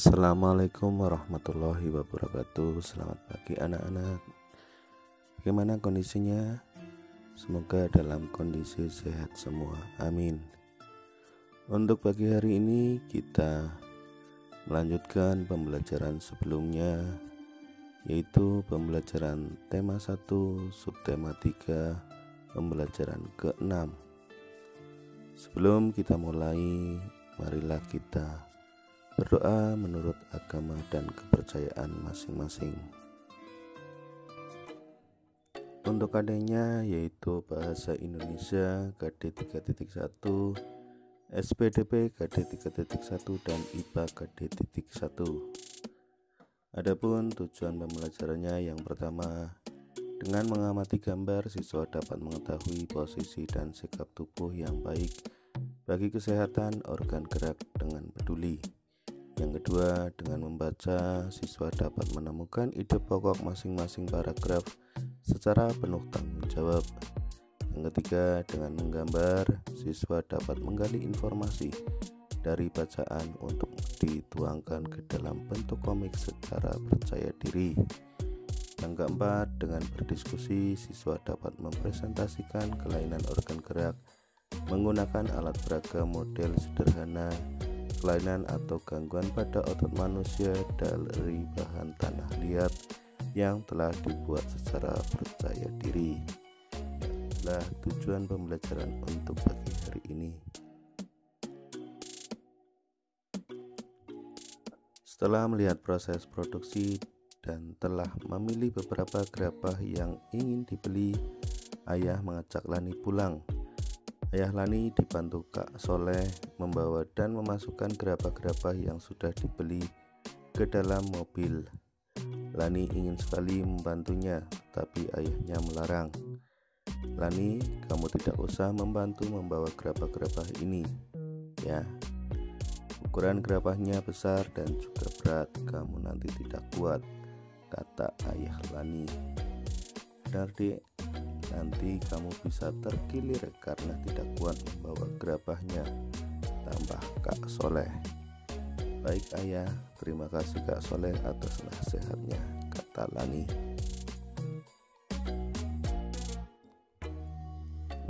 Assalamualaikum warahmatullahi wabarakatuh. Selamat pagi anak-anak. Bagaimana kondisinya? Semoga dalam kondisi sehat semua. Amin. Untuk pagi hari ini kita melanjutkan pembelajaran sebelumnya, yaitu pembelajaran tema 1, subtema 3, pembelajaran ke-6. Sebelum kita mulai, marilah kita berdoa menurut agama dan kepercayaan masing-masing. Untuk adanya yaitu Bahasa Indonesia KD 3.1, SPDP KD 3.1 dan IPA KD 1. Adapun tujuan pembelajarannya yang pertama, dengan mengamati gambar siswa dapat mengetahui posisi dan sikap tubuh yang baik bagi kesehatan organ gerak dengan peduli. Yang kedua, dengan membaca, siswa dapat menemukan ide pokok masing-masing paragraf secara penuh tanggung jawab. Yang ketiga, dengan menggambar, siswa dapat menggali informasi dari bacaan untuk dituangkan ke dalam bentuk komik secara percaya diri. Yang keempat, dengan berdiskusi, siswa dapat mempresentasikan kelainan organ gerak menggunakan alat beragam model sederhana, kelainan atau gangguan pada otot manusia dari bahan tanah liat yang telah dibuat secara percaya diri. Itulah tujuan pembelajaran untuk pagi hari ini. Setelah melihat proses produksi dan telah memilih beberapa gerabah yang ingin dibeli, ayah mengajak Lani pulang. Ayah Lani dibantu Kak Soleh membawa dan memasukkan gerabah-gerabah yang sudah dibeli ke dalam mobil. Lani ingin sekali membantunya, tapi ayahnya melarang. Lani, kamu tidak usah membantu membawa gerabah-gerabah ini, ya. Ukuran gerabahnya besar dan juga berat, kamu nanti tidak kuat, kata ayah Lani. Benar, Dek. Nanti kamu bisa terkilir karena tidak kuat membawa gerabahnya, tambah Kak Soleh. Baik ayah, terima kasih Kak Soleh atas nasihatnya, kata Lani.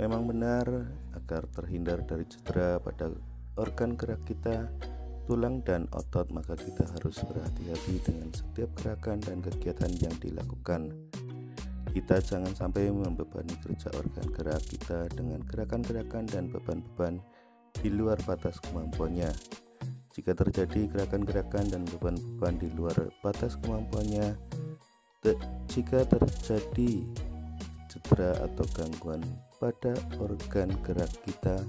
Memang benar, agar terhindar dari cedera pada organ gerak kita, tulang dan otot, maka kita harus berhati-hati dengan setiap gerakan dan kegiatan yang dilakukan. Kita jangan sampai membebani kerja organ gerak kita dengan gerakan-gerakan dan beban-beban di luar batas kemampuannya. Jika terjadi gerakan-gerakan dan beban-beban di luar batas kemampuannya, jika terjadi cedera atau gangguan pada organ gerak kita,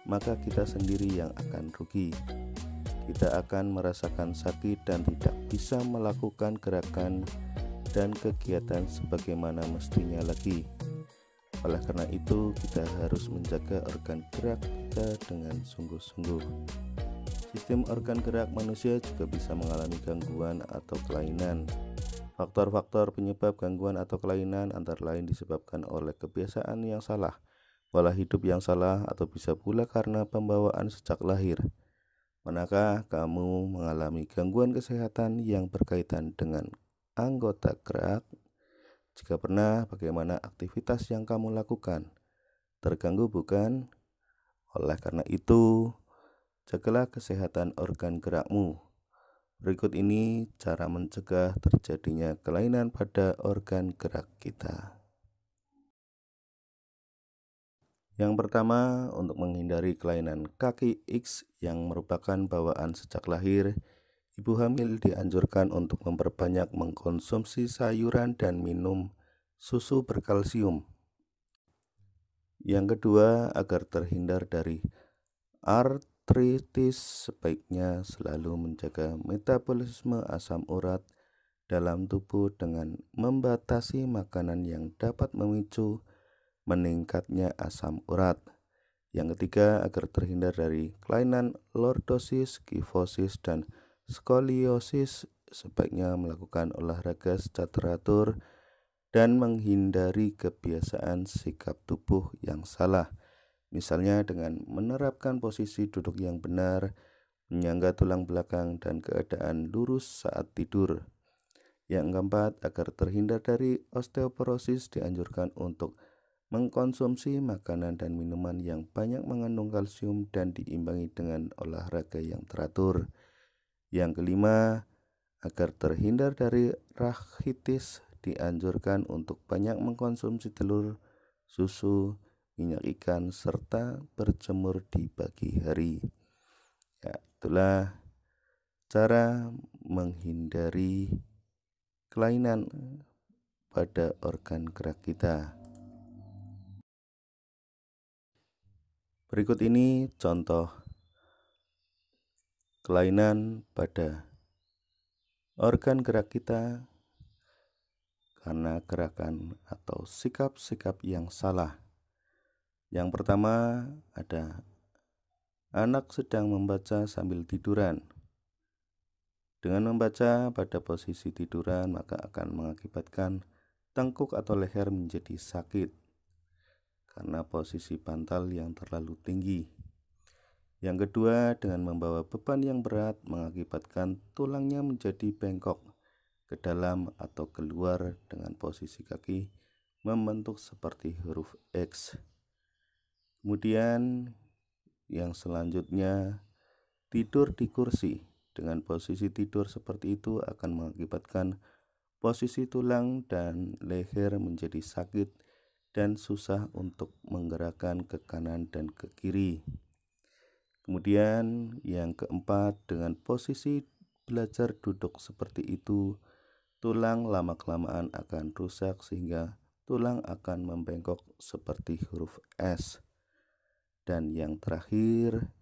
maka kita sendiri yang akan rugi. Kita akan merasakan sakit dan tidak bisa melakukan gerakan dan kegiatan sebagaimana mestinya lagi. Oleh karena itu, kita harus menjaga organ gerak kita dengan sungguh-sungguh. Sistem organ gerak manusia juga bisa mengalami gangguan atau kelainan. Faktor-faktor penyebab gangguan atau kelainan antara lain disebabkan oleh kebiasaan yang salah, pola hidup yang salah, atau bisa pula karena pembawaan sejak lahir. Manakah kamu mengalami gangguan kesehatan yang berkaitan dengan anggota gerak? Jika pernah, bagaimana aktivitas yang kamu lakukan? Terganggu bukan? Oleh karena itu, jagalah kesehatan organ gerakmu. Berikut ini cara mencegah terjadinya kelainan pada organ gerak kita. Yang pertama, untuk menghindari kelainan kaki X yang merupakan bawaan sejak lahir, ibu hamil dianjurkan untuk memperbanyak mengkonsumsi sayuran dan minum susu berkalsium. Yang kedua, agar terhindar dari artritis, sebaiknya selalu menjaga metabolisme asam urat dalam tubuh dengan membatasi makanan yang dapat memicu meningkatnya asam urat. Yang ketiga, agar terhindar dari kelainan lordosis, kifosis, dan skoliosis, sebaiknya melakukan olahraga secara teratur dan menghindari kebiasaan sikap tubuh yang salah, misalnya dengan menerapkan posisi duduk yang benar, menyangga tulang belakang dan keadaan lurus saat tidur. Yang keempat, agar terhindar dari osteoporosis dianjurkan untuk mengkonsumsi makanan dan minuman yang banyak mengandung kalsium dan diimbangi dengan olahraga yang teratur. Yang kelima, agar terhindar dari rachitis dianjurkan untuk banyak mengkonsumsi telur, susu, minyak ikan, serta berjemur di pagi hari. Ya, itulah cara menghindari kelainan pada organ gerak kita. Berikut ini contoh kelainan pada organ gerak kita karena gerakan atau sikap-sikap yang salah. Yang pertama, ada anak sedang membaca sambil tiduran. Dengan membaca pada posisi tiduran, maka akan mengakibatkan tengkuk atau leher menjadi sakit karena posisi bantal yang terlalu tinggi. Yang kedua, dengan membawa beban yang berat mengakibatkan tulangnya menjadi bengkok ke dalam atau keluar dengan posisi kaki membentuk seperti huruf X. Kemudian yang selanjutnya, tidur di kursi. Dengan posisi tidur seperti itu akan mengakibatkan posisi tulang dan leher menjadi sakit dan susah untuk menggerakkan ke kanan dan ke kiri. Kemudian yang keempat, dengan posisi belajar duduk seperti itu, tulang lama-kelamaan akan rusak sehingga tulang akan membengkok seperti huruf S. Dan yang terakhir,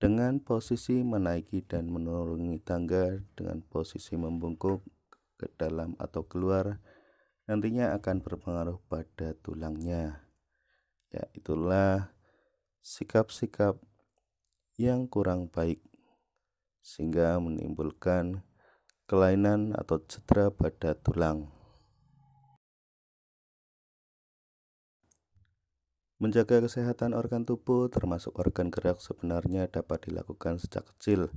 dengan posisi menaiki dan menuruni tangga dengan posisi membungkuk ke dalam atau keluar, nantinya akan berpengaruh pada tulangnya. Ya, itulah sikap-sikap yang kurang baik sehingga menimbulkan kelainan atau cedera pada tulang. Menjaga kesehatan organ tubuh termasuk organ gerak sebenarnya dapat dilakukan sejak kecil.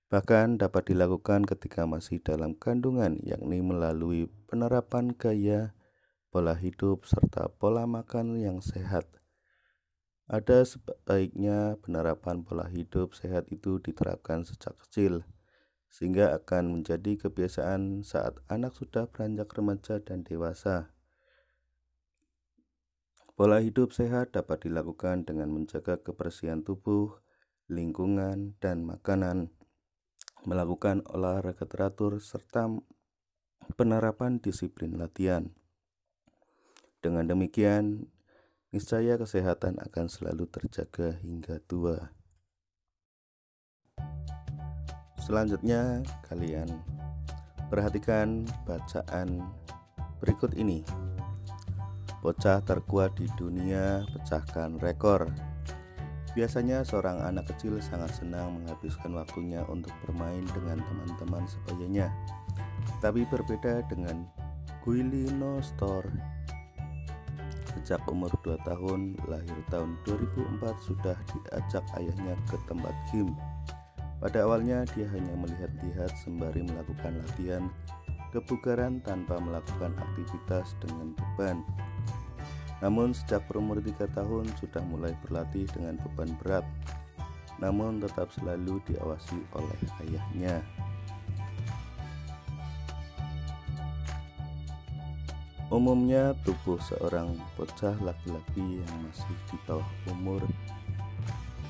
Bahkan dapat dilakukan ketika masih dalam kandungan, yakni melalui penerapan gaya, pola hidup, serta pola makan yang sehat. Ada sebaiknya penerapan pola hidup sehat itu diterapkan sejak kecil, sehingga akan menjadi kebiasaan saat anak sudah beranjak remaja dan dewasa. Pola hidup sehat dapat dilakukan dengan menjaga kebersihan tubuh, lingkungan, dan makanan, melakukan olahraga teratur, serta penerapan disiplin latihan. Dengan demikian, niscaya kesehatan akan selalu terjaga hingga tua. Selanjutnya, kalian perhatikan bacaan berikut ini. Bocah terkuat di dunia pecahkan rekor. Biasanya seorang anak kecil sangat senang menghabiskan waktunya untuk bermain dengan teman-teman sebayanya. Tapi berbeda dengan Guy Nostor. Sejak umur 2 tahun, lahir tahun 2004, sudah diajak ayahnya ke tempat gym. Pada awalnya dia hanya melihat-lihat sembari melakukan latihan kebugaran tanpa melakukan aktivitas dengan beban. Namun sejak berumur 3 tahun sudah mulai berlatih dengan beban berat, namun tetap selalu diawasi oleh ayahnya. Umumnya tubuh seorang bocah laki-laki yang masih di bawah umur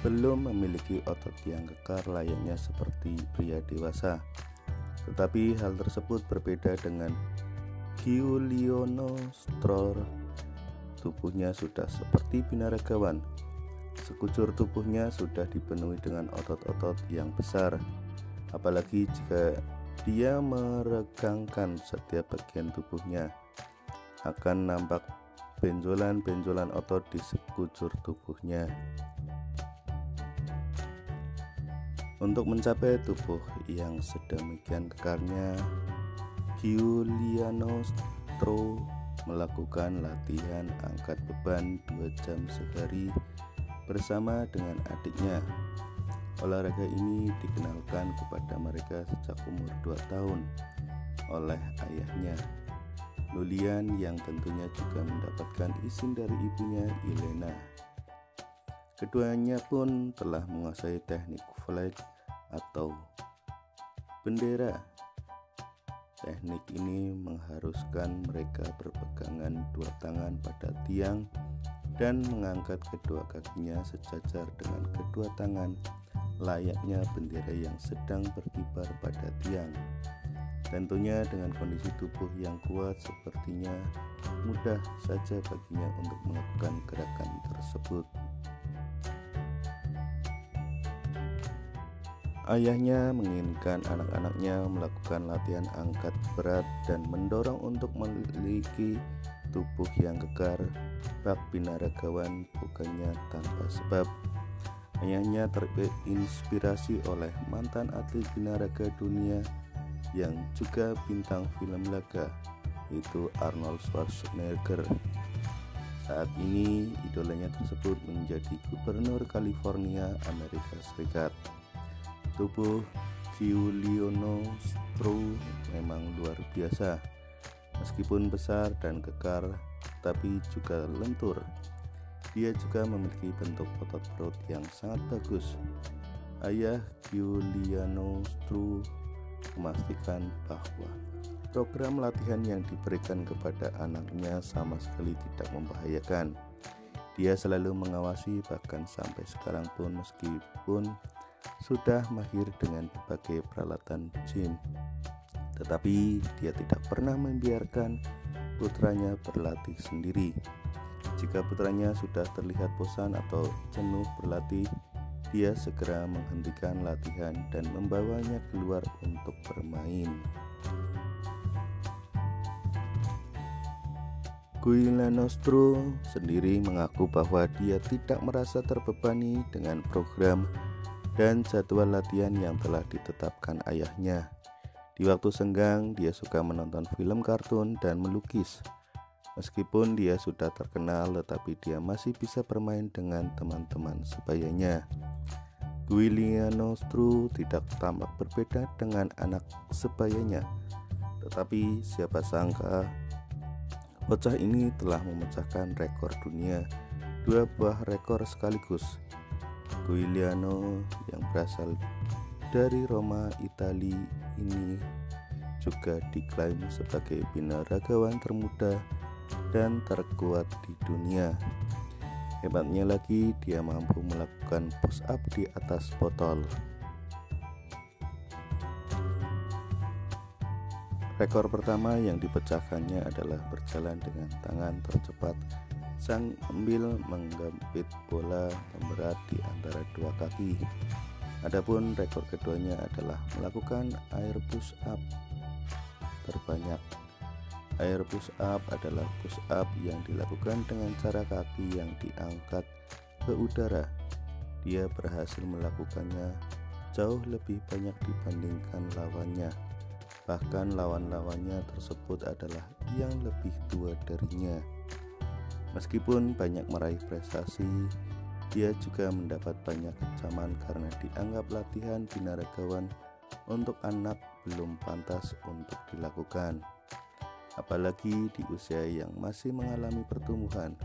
belum memiliki otot yang kekar layaknya seperti pria dewasa. Tetapi hal tersebut berbeda dengan Guy Nostor. Tubuhnya sudah seperti binaragawan. Sekujur tubuhnya sudah dipenuhi dengan otot-otot yang besar. Apalagi jika dia meregangkan setiap bagian tubuhnya, akan nampak benjolan-benjolan otot di sekujur tubuhnya. Untuk mencapai tubuh yang sedemikian kekarnya, Guy Nostor melakukan latihan angkat beban 2 jam sehari bersama dengan adiknya. Olahraga ini dikenalkan kepada mereka sejak umur 2 tahun oleh ayahnya, Lulian, yang tentunya juga mendapatkan izin dari ibunya, Elena. Keduanya pun telah menguasai teknik flag atau bendera. Teknik ini mengharuskan mereka berpegangan dua tangan pada tiang dan mengangkat kedua kakinya sejajar dengan kedua tangan, layaknya bendera yang sedang berkibar pada tiang. Tentunya dengan kondisi tubuh yang kuat, sepertinya mudah saja baginya untuk melakukan gerakan tersebut. Ayahnya menginginkan anak-anaknya melakukan latihan angkat berat dan mendorong untuk memiliki tubuh yang kekar. Bak binaragawan bukannya tanpa sebab. Ayahnya terinspirasi oleh mantan atlet binaraga dunia yang juga bintang film laga, yaitu Arnold Schwarzenegger. Saat ini idolanya tersebut menjadi gubernur California, Amerika Serikat. Tubuh Giuliano Strauss memang luar biasa. Meskipun besar dan kekar, tapi juga lentur. Dia juga memiliki bentuk otot perut yang sangat bagus. Ayah Giuliano Strauss memastikan bahwa program latihan yang diberikan kepada anaknya sama sekali tidak membahayakan. Dia selalu mengawasi, bahkan sampai sekarang pun, meskipun sudah mahir dengan berbagai peralatan gym, tetapi dia tidak pernah membiarkan putranya berlatih sendiri. Jika putranya sudah terlihat bosan atau jenuh berlatih, dia segera menghentikan latihan dan membawanya keluar untuk bermain. Giuliano Strauss sendiri mengaku bahwa dia tidak merasa terbebani dengan program dan jadwal latihan yang telah ditetapkan ayahnya. Di waktu senggang, dia suka menonton film kartun dan melukis. Meskipun dia sudah terkenal, tetapi dia masih bisa bermain dengan teman-teman sebayanya. Giuliano Strauss tidak tampak berbeda dengan anak sebayanya, tetapi siapa sangka bocah ini telah memecahkan rekor dunia, 2 buah rekor sekaligus. Giuliano yang berasal dari Roma, Italia ini juga diklaim sebagai binaragawan termuda dan terkuat di dunia. Hebatnya lagi, dia mampu melakukan push up di atas botol. Rekor pertama yang dipecahkannya adalah berjalan dengan tangan tercepat sambil menggempit bola pemberat di antara dua kaki. Adapun rekor keduanya adalah melakukan air push up terbanyak. Air push up adalah push up yang dilakukan dengan cara kaki yang diangkat ke udara. Dia berhasil melakukannya jauh lebih banyak dibandingkan lawannya. Bahkan lawan-lawannya tersebut adalah yang lebih tua darinya. Meskipun banyak meraih prestasi, dia juga mendapat banyak kecaman karena dianggap latihan binaragawan untuk anak belum pantas untuk dilakukan, apalagi di usia yang masih mengalami pertumbuhan.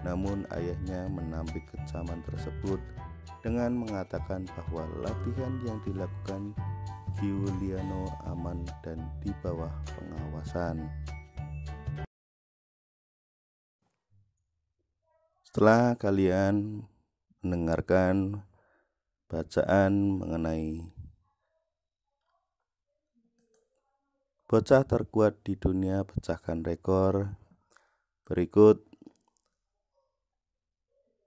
Namun ayahnya menampik kecaman tersebut dengan mengatakan bahwa latihan yang dilakukan Giuliano aman dan di bawah pengawasan. Setelah kalian mendengarkan bacaan mengenai bocah terkuat di dunia pecahkan rekor, berikut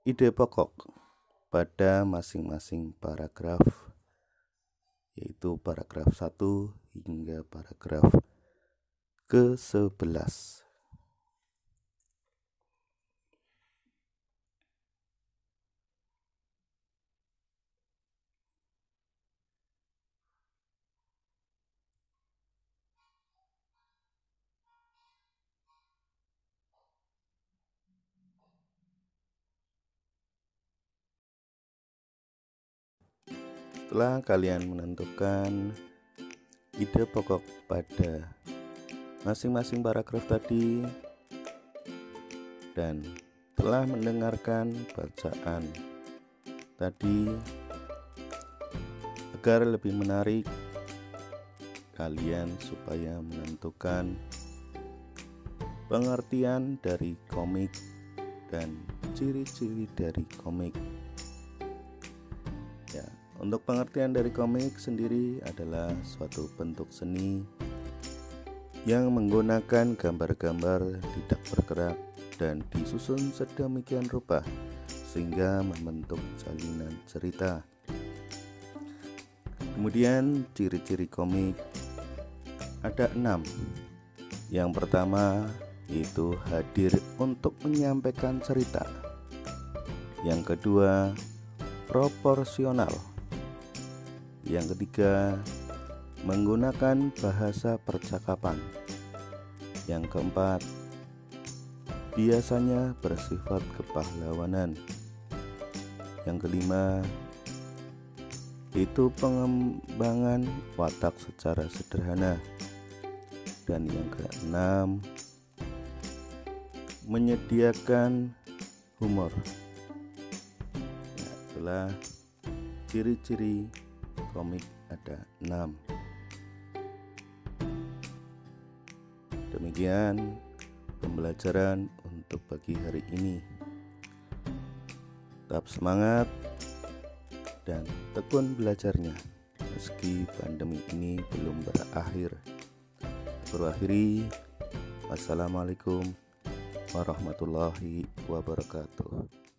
ide pokok pada masing-masing paragraf, yaitu paragraf 1 hingga paragraf ke-11. Setelah kalian menentukan ide pokok pada masing-masing paragraf tadi dan telah mendengarkan bacaan tadi, agar lebih menarik kalian supaya menentukan pengertian dari komik dan ciri-ciri dari komik. Ya, untuk pengertian dari komik sendiri adalah suatu bentuk seni yang menggunakan gambar-gambar tidak bergerak dan disusun sedemikian rupa sehingga membentuk salinan cerita. Kemudian ciri-ciri komik ada 6. Yang pertama yaitu hadir untuk menyampaikan cerita. Yang kedua, proporsional. Yang ketiga, menggunakan bahasa percakapan. Yang keempat, biasanya bersifat kepahlawanan. Yang kelima, itu pengembangan watak secara sederhana. Dan yang keenam, menyediakan humor. Ya, itulah ciri-ciri komik ada 6. Demikian pembelajaran untuk pagi hari ini. Tetap semangat dan tekun belajarnya meski pandemi ini belum berakhir. Berakhiri, wassalamualaikum warahmatullahi wabarakatuh.